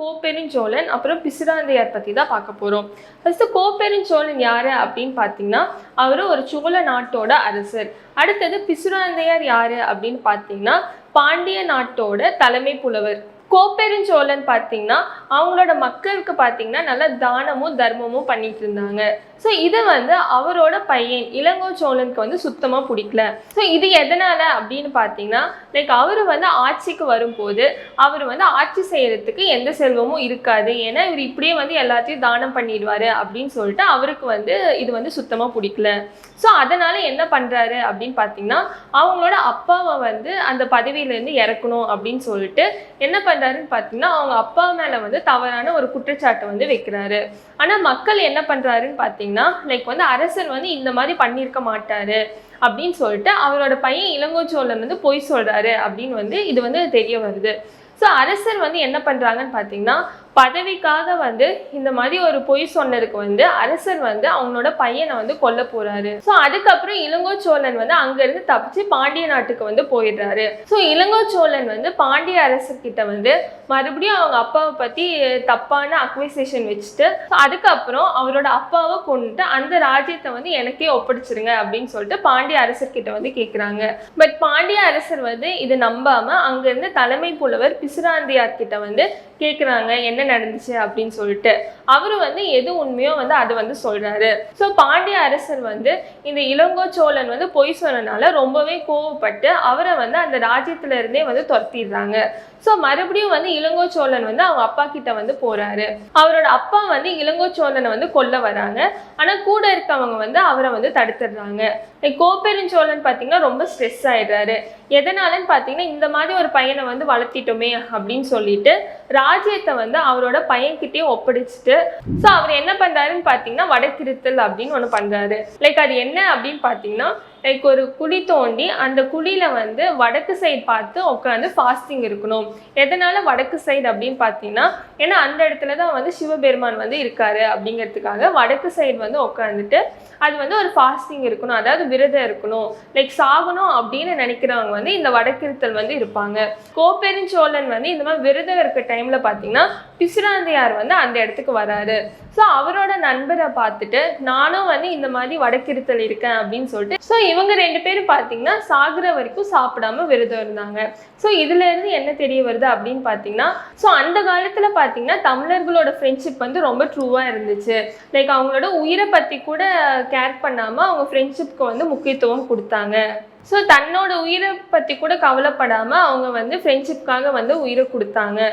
கோப்பெருஞ்சோழன் அப்புறம் பிசிராந்தையார் பற்றி தான் பார்க்க போகிறோம். ஃபர்ஸ்ட் கோப்பெருஞ்சோழன் யார் அப்படின்னு பார்த்தீங்கன்னா அவர் ஒரு சோழ நாட்டோட அரசர். அடுத்தது பிசிராந்தையார் யார் அப்படின்னு பார்த்தீங்கன்னா பாண்டிய நாட்டோட தலைமை புலவர். கோப்பெருஞ்சோழன் பார்த்தீங்கன்னா அவங்களோட மக்களுக்கு பார்த்தீங்கன்னா நல்லா தானமும் தர்மமும் பண்ணிட்டு இருந்தாங்க. ஸோ இது அவரோட பையன் இளங்கோ சோழனுக்கு சுத்தமாக பிடிக்கல. ஸோ இது எதனால அப்படின்னு பார்த்தீங்கன்னா அவர் ஆட்சிக்கு வரும்போது அவர் ஆட்சி செய்யறதுக்கு எந்த செல்வமும் இருக்காது, ஏன்னா இவர் இப்படியே எல்லாத்தையும் தானம் பண்ணிடுவாரு அப்படின்னு சொல்லிட்டு அவருக்கு இது சுத்தமாக பிடிக்கல. ஸோ அதனால என்ன பண்ணுறாரு அப்படின்னு பார்த்தீங்கன்னா அவங்களோட அப்பாவை அந்த பதவியிலேருந்து இறக்கணும் அப்படின்னு சொல்லிட்டு என்ன பண்ணுறாருன்னு பார்த்தீங்கன்னா அவங்க அப்பா மேலே தவறான ஒரு குற்றச்சாட்டை வைக்கிறாரு. ஆனால் மக்கள் என்ன பண்ணுறாருன்னு பார்த்தீங்கன்னா அரசர் இந்த மாதிரி பண்ணியிருக்க மாட்டாரு அப்படின்னு சொல்லிட்டு அவரோட பையன் இளங்கோ சோழன் பொய் சொல்கிறாரு அப்படின்னு இது தெரிய வருது. ஸோ அரசர் என்ன பண்ணுறாங்கன்னு பார்த்தீங்கன்னா பதவிக்காக இந்த மாதிரி ஒரு பொய் சொன்னதுக்கு அரசர் அவங்களோட பையனை கொல்ல போறாரு. ஸோ அதுக்கப்புறம் இளங்கோ சோழன் அங்கிருந்து தப்பிச்சு பாண்டிய நாட்டுக்கு போயிடுறாரு. ஸோ இளங்கோ சோழன் பாண்டிய அரசர்கிட்ட மறுபடியும் அவங்க அப்பாவை பத்தி தப்பான அக்வைசேஷன் வச்சுட்டு அதுக்கப்புறம் அவரோட அப்பாவை கொண்டுட்டு அந்த ராஜ்யத்தை எனக்கே ஒப்படைச்சிருங்க அப்படின்னு சொல்லிட்டு பாண்டிய அரசர்கிட்ட கேட்குறாங்க. பட் பாண்டிய அரசர் இதை நம்பாம அங்கிருந்து தலைமை புலவர் பிசிராந்தையார் கிட்ட கேட்குறாங்க என்ன நடந்துச்சு அப்படின்னு சொல்லிட்டு. அவரு எது உண்மையோ அதை சொல்றாரு. ஸோ பாண்டிய அரசர் இந்த இளங்கோ சோழன் பொய் சொன்னனால ரொம்பவே கோவப்பட்டு அவரை அந்த ராஜ்யத்துல இருந்தே துரத்திடுறாங்க. ஸோ மறுபடியும் இளங்கோ சோழன் அவங்க அப்பா கிட்ட போறாரு. அவரோட அப்பா இளங்கோ சோழனை கொல்ல வராங்க. ஆனா கூட இருக்கவங்க அவரை தடுத்துடுறாங்க. கோப்பெருஞ்சோழன் பார்த்தீங்கன்னா ரொம்ப ஸ்ட்ரெஸ் ஆயிடுறாரு. எதனாலன்னு பார்த்தீங்கன்னா இந்த மாதிரி ஒரு பையனை வளர்த்திட்டோமே அப்படின்னு சொல்லிட்டு ராஜ்யத்தை அவரோட பையன்கிட்டயே ஒப்படைச்சிட்டு ஸோ அவர் என்ன பண்றாருன்னு பார்த்தீங்கன்னா வடக்கிருத்தல் அப்படின்னு ஒன்று பண்றாரு. அது என்ன அப்படின்னு பார்த்தீங்கன்னா ஒரு குழி தோண்டி அந்த குழியில வடக்கு சைடு பார்த்து உட்காந்து ஃபாஸ்டிங் இருக்கணும். எதனால வடக்கு சைடு அப்படின்னு பார்த்தீங்கன்னா ஏன்னா அந்த இடத்துல தான் சிவபெருமான் இருக்காரு அப்படிங்கிறதுக்காக வடக்கு சைடு உட்காந்துட்டு அது ஒரு ஃபாஸ்டிங் இருக்கணும், அதாவது விரதம் இருக்கணும், சாகணும் அப்படின்னு நினைக்கிறவங்க இந்த வடக்கிருத்தல் இருப்பாங்க. கோப்பெருஞ்சோழன் இந்த மாதிரி விரதம் இருக்க டைம்ல பார்த்தீங்கன்னா பிசிராந்தையார் அந்த இடத்துக்கு வராரு. ஸோ அவரோட நண்பரை பார்த்துட்டு நானும் இந்த மாதிரி வடக்கிருத்தல் இருக்கேன் அப்படின்னு சொல்லிட்டு ஸோ இவங்க ரெண்டு பேரும் பார்த்தீங்கன்னா சாகுற வரைக்கும் சாப்பிடாம விரதம் இருந்தாங்க. ஸோ இதுல இருந்து என்ன தெரிய வருது அப்படின்னு பார்த்தீங்கன்னா ஸோ அந்த காலத்துல பார்த்தீங்கன்னா தமிழர்களோட ஃப்ரெண்ட்ஷிப் ரொம்ப ட்ரூவா இருந்துச்சு. அவங்களோட உயிரை பத்தி கூட கேர் பண்ணாம அவங்க ஃப்ரெண்ட்ஷிப்க்கு முக்கியத்துவம் கொடுத்தாங்க. ஸோ தன்னோட உயிரை பத்தி கூட கவலைப்படாம அவங்க ஃப்ரெண்ட்ஷிப்காக உயிரை கொடுத்தாங்க.